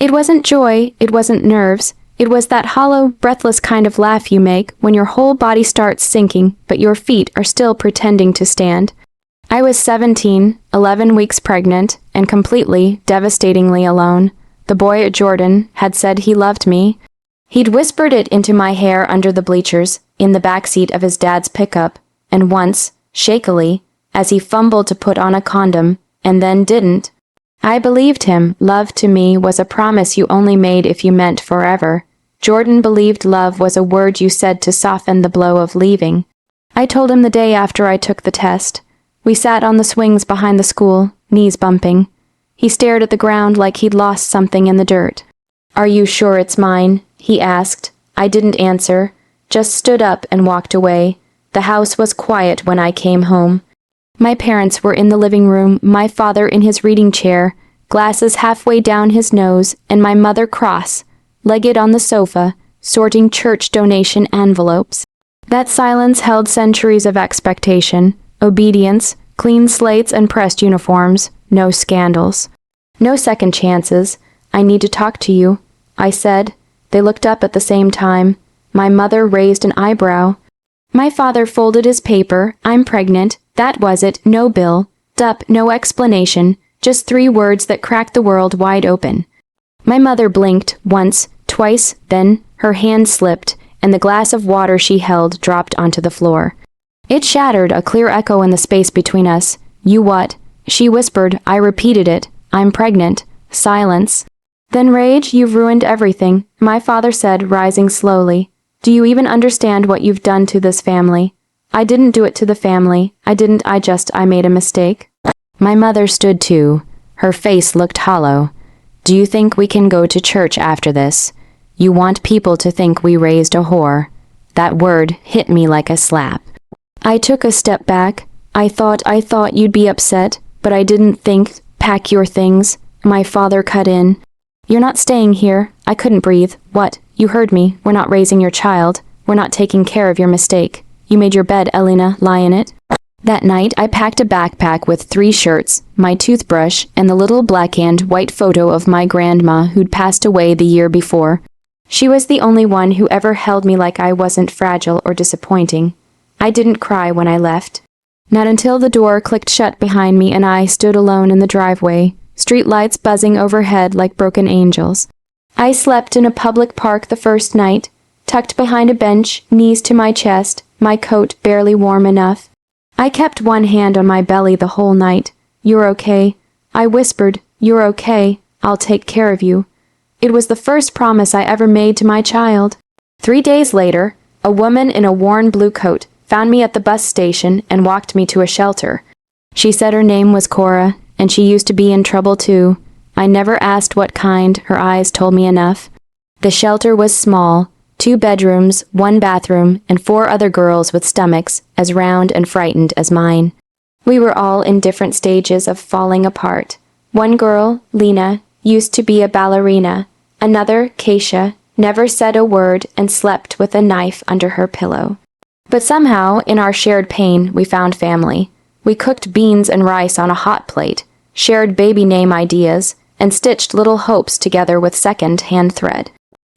It wasn't joy, it wasn't nerves. It was that hollow, breathless kind of laugh you make when your whole body starts sinking, but your feet are still pretending to stand. I was 17, 11 weeks pregnant, and completely, devastatingly alone. The boy at Jordan had said he loved me. He'd whispered it into my hair under the bleachers, in the backseat of his dad's pickup, and once, shakily, as he fumbled to put on a condom, and then didn't. I believed him. Love to me was a promise you only made if you meant forever. Jordan believed love was a word you said to soften the blow of leaving. I told him the day after I took the test. We sat on the swings behind the school, knees bumping. He stared at the ground like he'd lost something in the dirt. "Are you sure it's mine?" he asked. I didn't answer, just stood up and walked away. The house was quiet when I came home. My parents were in the living room, my father in his reading chair, glasses halfway down his nose, and my mother cross-legged on the sofa, sorting church donation envelopes. That silence held centuries of expectation, obedience, clean slates and pressed uniforms, no scandals. No second chances. "I need to talk to you," I said. They looked up at the same time. My mother raised an eyebrow. My father folded his paper. "I'm pregnant. That was it. No bill. Dup, no explanation. Just 3 words that cracked the world wide open." My mother blinked, once, twice, then her hand slipped, and the glass of water she held dropped onto the floor. It shattered, a clear echo in the space between us. "You what?" She whispered. I repeated it. "I'm pregnant." Silence. "Then rage, you've ruined everything," my father said, rising slowly. "Do you even understand what you've done to this family?" "I didn't do it to the family. I made a mistake." My mother stood too. Her face looked hollow. "Do you think we can go to church after this? You want people to think we raised a whore." That word hit me like a slap. I took a step back. I thought you'd be upset, but I didn't think, pack your things." My father cut in. "You're not staying here." I couldn't breathe. "What? You heard me. We're not raising your child. We're not taking care of your mistake. You made your bed, Elena. Lie in it." That night, I packed a backpack with 3 shirts, my toothbrush, and the little black and white photo of my grandma who'd passed away the year before. She was the only one who ever held me like I wasn't fragile or disappointing. I didn't cry when I left. Not until the door clicked shut behind me and I stood alone in the driveway, street lights buzzing overhead like broken angels. I slept in a public park the first night, tucked behind a bench, knees to my chest, my coat barely warm enough. I kept one hand on my belly the whole night. "You're okay." I whispered, "You're okay. I'll take care of you." It was the first promise I ever made to my child. 3 days later, a woman in a worn blue coat found me at the bus station and walked me to a shelter. She said her name was Cora, and she used to be in trouble too. I never asked what kind, her eyes told me enough. The shelter was small, 2 bedrooms, 1 bathroom, and 4 other girls with stomachs as round and frightened as mine. We were all in different stages of falling apart. One girl, Lena, used to be a ballerina. Another, Keisha, never said a word and slept with a knife under her pillow. But somehow, in our shared pain, we found family. We cooked beans and rice on a hot plate, shared baby name ideas, and stitched little hopes together with second-hand thread.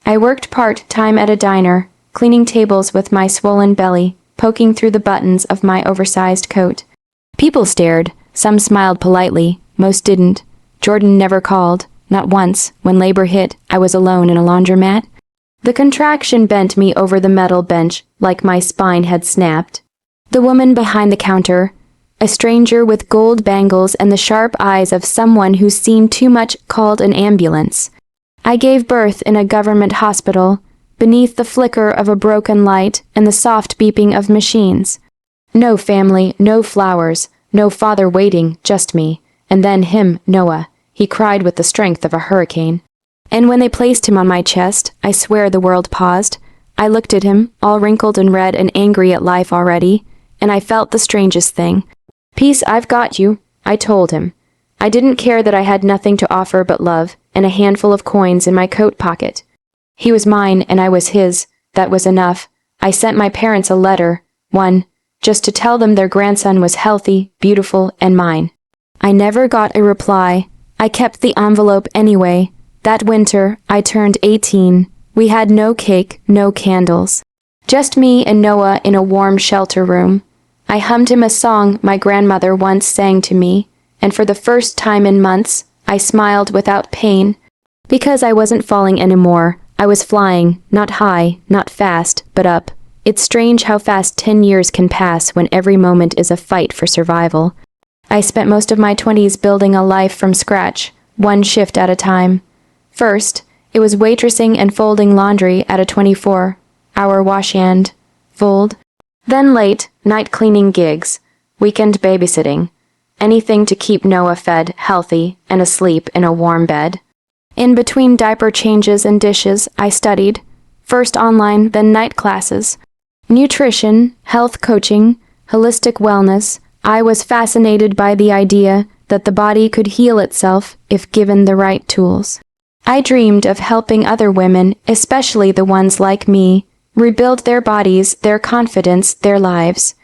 I worked part-time at a diner, cleaning tables with my swollen belly, poking through the buttons of my oversized coat. People stared, some smiled politely, most didn't. Jordan never called, not once. When labor hit, I was alone in a laundromat. The contraction bent me over the metal bench, like my spine had snapped. The woman behind the counter, a stranger with gold bangles and the sharp eyes of someone who's seen too much, called an ambulance. I gave birth in a government hospital, beneath the flicker of a broken light and the soft beeping of machines. No family, no flowers, no father waiting, just me. And then him, Noah. He cried with the strength of a hurricane. And when they placed him on my chest, I swear the world paused. I looked at him, all wrinkled and red and angry at life already, and I felt the strangest thing. "Peace, I've got you," I told him. I didn't care that I had nothing to offer but love and a handful of coins in my coat pocket. He was mine and I was his. That was enough. I sent my parents a letter, one, just to tell them their grandson was healthy, beautiful, and mine. I never got a reply. I kept the envelope anyway. That winter, I turned 18. We had no cake, no candles. Just me and Noah in a warm shelter room. I hummed him a song my grandmother once sang to me, and for the first time in months, I smiled without pain. Because I wasn't falling anymore, I was flying, not high, not fast, but up. It's strange how fast 10 years can pass when every moment is a fight for survival. I spent most of my 20s building a life from scratch, one shift at a time. First, it was waitressing and folding laundry at a 24-hour wash and fold. Then late, night cleaning gigs, weekend babysitting, anything to keep Noah fed, healthy, and asleep in a warm bed. In between diaper changes and dishes, I studied, first online, then night classes. Nutrition, health coaching, holistic wellness. I was fascinated by the idea that the body could heal itself if given the right tools. I dreamed of helping other women, especially the ones like me, rebuild their bodies, their confidence, their lives.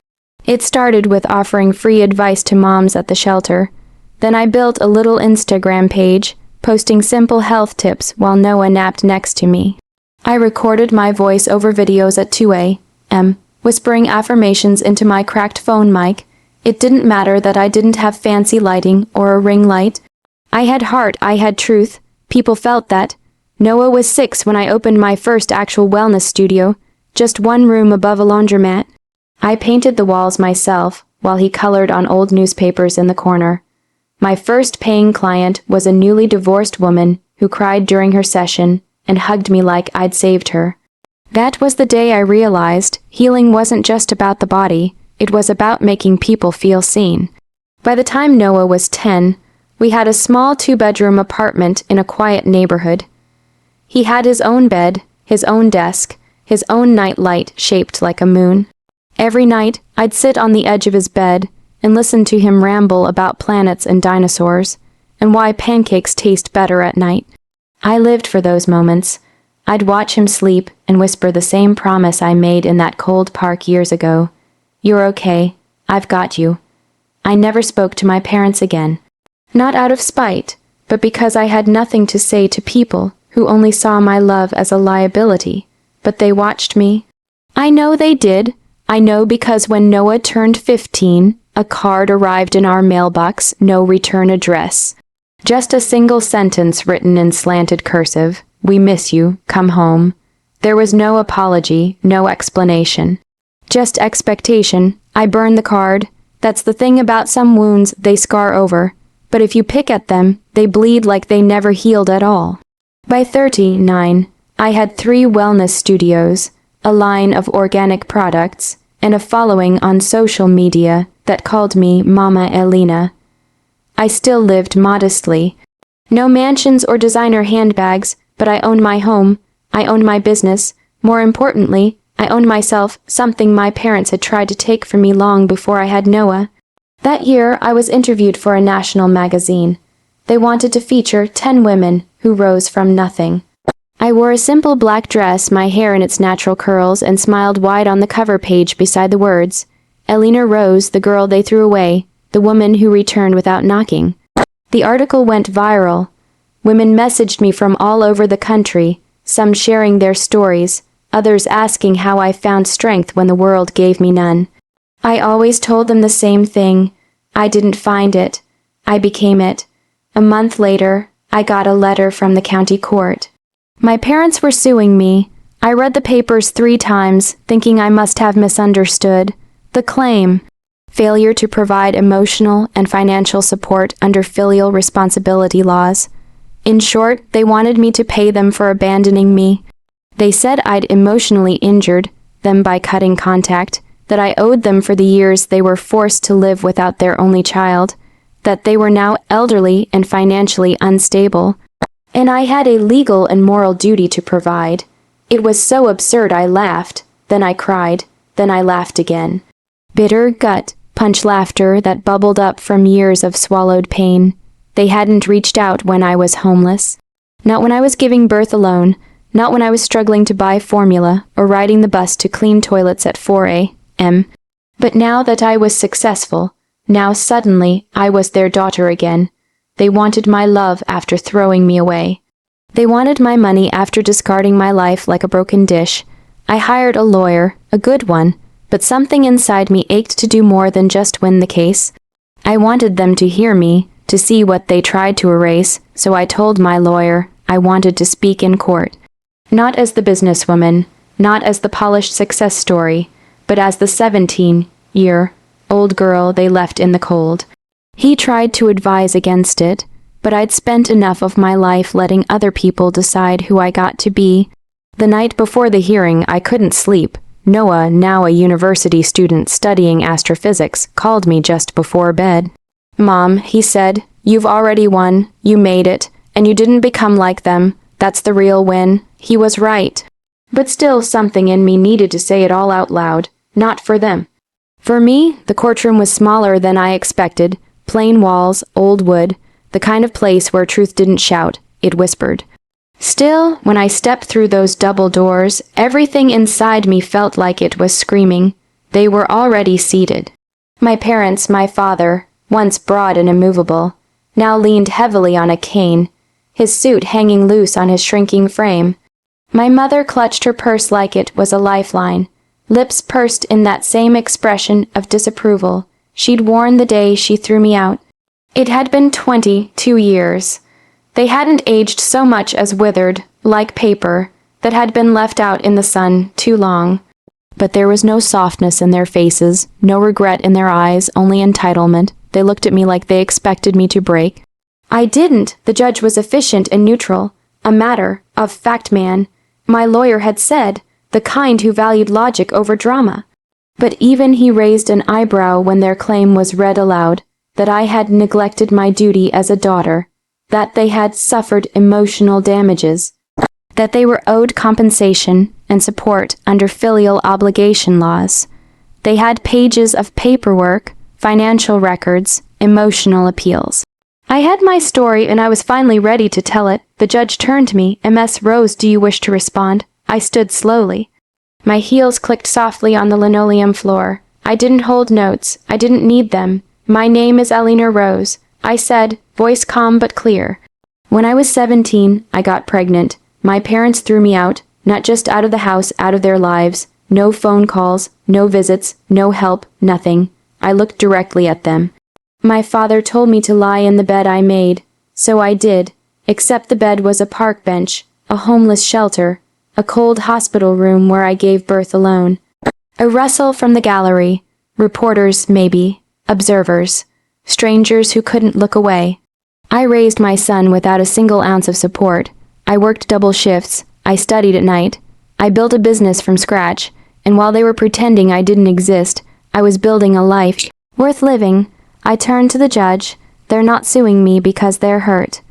It started with offering free advice to moms at the shelter. Then I built a little Instagram page, posting simple health tips while Noah napped next to me. I recorded my voice over videos at 2 a.m., whispering affirmations into my cracked phone mic. It didn't matter that I didn't have fancy lighting or a ring light. I had heart, I had truth. People felt that. Noah was 6 when I opened my first actual wellness studio, just one room above a laundromat. I painted the walls myself, while he colored on old newspapers in the corner. My first paying client was a newly divorced woman who cried during her session and hugged me like I'd saved her. That was the day I realized healing wasn't just about the body, it was about making people feel seen. By the time Noah was 10, we had a small 2-bedroom apartment in a quiet neighborhood. He had his own bed, his own desk, his own night light shaped like a moon. Every night, I'd sit on the edge of his bed and listen to him ramble about planets and dinosaurs, and why pancakes taste better at night. I lived for those moments. I'd watch him sleep and whisper the same promise I made in that cold park years ago. You're okay. I've got you. I never spoke to my parents again. Not out of spite, but because I had nothing to say to people who only saw my love as a liability. But they watched me. I know they did. I know because when Noah turned 15, a card arrived in our mailbox, no return address. Just a single sentence written in slanted cursive. We miss you. Come home. There was no apology, no explanation. Just expectation. I burned the card. That's the thing about some wounds, they scar over. But if you pick at them, they bleed like they never healed at all. By 39, I had 3 wellness studios, a line of organic products, and a following on social media that called me Mama Elena. I still lived modestly. No mansions or designer handbags, but I owned my home, I owned my business. More importantly, I owned myself, something my parents had tried to take from me long before I had Noah. That year, I was interviewed for a national magazine. They wanted to feature 10 women who rose from nothing. I wore a simple black dress, my hair in its natural curls, and smiled wide on the cover page beside the words, Elena Rose, the girl they threw away, the woman who returned without knocking. The article went viral. Women messaged me from all over the country, some sharing their stories, others asking how I found strength when the world gave me none. I always told them the same thing. I didn't find it. I became it. A month later, I got a letter from the county court. My parents were suing me. I read the papers 3 times, thinking I must have misunderstood. The claim: failure to provide emotional and financial support under filial responsibility laws. In short, they wanted me to pay them for abandoning me. They said I'd emotionally injured them by cutting contact, that I owed them for the years they were forced to live without their only child, that they were now elderly and financially unstable, and I had a legal and moral duty to provide. It was so absurd I laughed, then I cried, then I laughed again. Bitter gut punch laughter that bubbled up from years of swallowed pain. They hadn't reached out when I was homeless. Not when I was giving birth alone, not when I was struggling to buy formula or riding the bus to clean toilets at 4 a.m. But now that I was successful, now suddenly I was their daughter again. They wanted my love after throwing me away. They wanted my money after discarding my life like a broken dish. I hired a lawyer, a good one, but something inside me ached to do more than just win the case. I wanted them to hear me, to see what they tried to erase, so I told my lawyer I wanted to speak in court. Not as the businesswoman, not as the polished success story, but as the 17-year-old girl they left in the cold. He tried to advise against it, but I'd spent enough of my life letting other people decide who I got to be. The night before the hearing, I couldn't sleep. Noah, now a university student studying astrophysics, called me just before bed. "Mom," he said, "you've already won, you made it, and you didn't become like them. That's the real win." He was right. But still something in me needed to say it all out loud, not for them. For me, the courtroom was smaller than I expected, plain walls, old wood, the kind of place where truth didn't shout, it whispered. Still, when I stepped through those double doors, everything inside me felt like it was screaming. They were already seated. My parents, my father, once broad and immovable, now leaned heavily on a cane, his suit hanging loose on his shrinking frame. My mother clutched her purse like it was a lifeline, lips pursed in that same expression of disapproval she'd worn the day she threw me out. It had been 22 years. They hadn't aged so much as withered, like paper, that had been left out in the sun too long. But there was no softness in their faces, no regret in their eyes, only entitlement. They looked at me like they expected me to break. I didn't. The judge was efficient and neutral, a matter of fact man. My lawyer had said, the kind who valued logic over drama. But even he raised an eyebrow when their claim was read aloud, that I had neglected my duty as a daughter, that they had suffered emotional damages, that they were owed compensation and support under filial obligation laws. They had pages of paperwork, financial records, emotional appeals. I had my story and I was finally ready to tell it. The judge turned to me. "Ms. Rose, do you wish to respond?" I stood slowly. My heels clicked softly on the linoleum floor. I didn't hold notes. I didn't need them. "My name is Eleanor Rose," I said, voice calm but clear. "When I was 17, I got pregnant. My parents threw me out, not just out of the house, out of their lives. No phone calls, no visits, no help, nothing. I looked directly at them. My father told me to lie in the bed I made, so I did, except the bed was a park bench, a homeless shelter, a cold hospital room where I gave birth alone. A rustle from the gallery, reporters maybe, observers, strangers who couldn't look away. I raised my son without a single ounce of support. I worked double shifts, I studied at night, I built a business from scratch, and while they were pretending I didn't exist, I was building a life worth living. I turned to the judge. They're not suing me because they're hurt.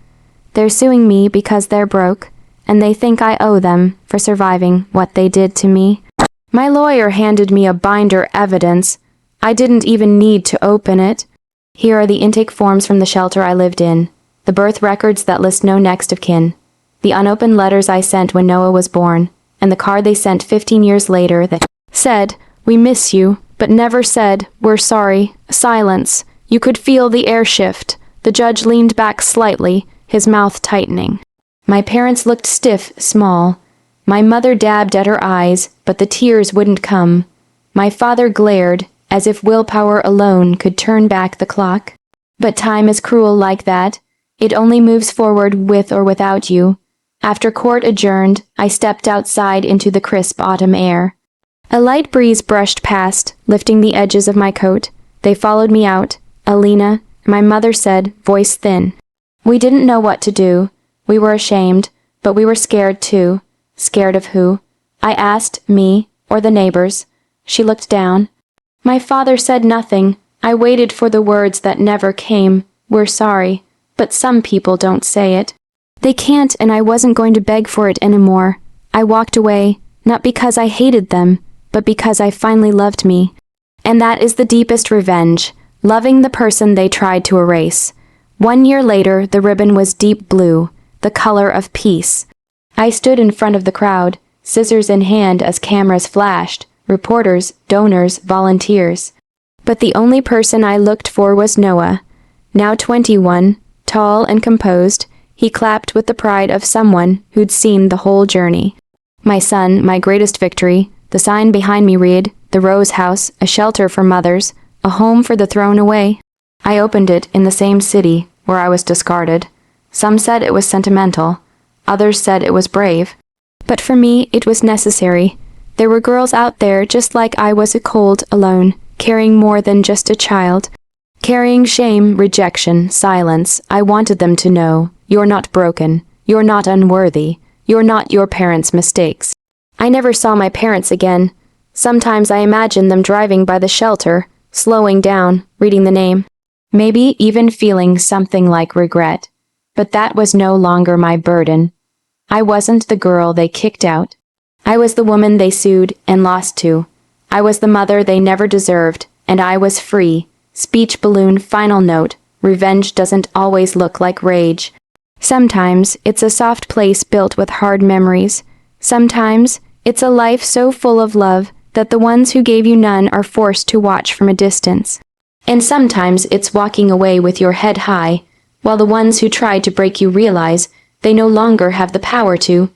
They're suing me because they're broke, and they think I owe them for surviving what they did to me. My lawyer handed me a binder evidence. I didn't even need to open it. Here are the intake forms from the shelter I lived in, the birth records that list no next of kin, the unopened letters I sent when Noah was born, and the card they sent 15 years later that said, "We miss you," but never said, "We're sorry." Silence. You could feel the air shift. The judge leaned back slightly, his mouth tightening. My parents looked stiff, small. My mother dabbed at her eyes, but the tears wouldn't come. My father glared, as if willpower alone could turn back the clock. But time is cruel like that. It only moves forward with or without you. After court adjourned, I stepped outside into the crisp autumn air. A light breeze brushed past, lifting the edges of my coat. They followed me out. "Alina," my mother said, voice thin. We didn't know what to do. We were ashamed, but we were scared too. Scared of who? I asked, me, or the neighbors. She looked down. My father said nothing. I waited for the words that never came. "We're sorry," but some people don't say it. They can't, and I wasn't going to beg for it anymore. I walked away, not because I hated them, but because I finally loved me. And that is the deepest revenge, loving the person they tried to erase. 1 year later, the ribbon was deep blue, the color of peace. I stood in front of the crowd, scissors in hand as cameras flashed, reporters, donors, volunteers. But the only person I looked for was Noah. Now 21, tall and composed, He clapped with the pride of someone who'd seen the whole journey. My son, my greatest victory. The sign behind me read, "The Rose House, a shelter for mothers, a home for the thrown away." I opened it in the same city where I was discarded. Some said it was sentimental. Others said it was brave. But for me, it was necessary. There were girls out there just like I was, cold, alone, carrying more than just a child. Carrying shame, rejection, silence. I wanted them to know, you're not broken, you're not unworthy, you're not your parents' mistakes. I never saw my parents again. Sometimes I imagine them driving by the shelter, slowing down, reading the name. Maybe even feeling something like regret. But that was no longer my burden. I wasn't the girl they kicked out. I was the woman they sued and lost to. I was the mother they never deserved, and I was free. Speech balloon final note. Revenge doesn't always look like rage. Sometimes it's a soft place built with hard memories. Sometimes it's a life so full of love that the ones who gave you none are forced to watch from a distance. And sometimes it's walking away with your head high, while the ones who tried to break you realize they no longer have the power to.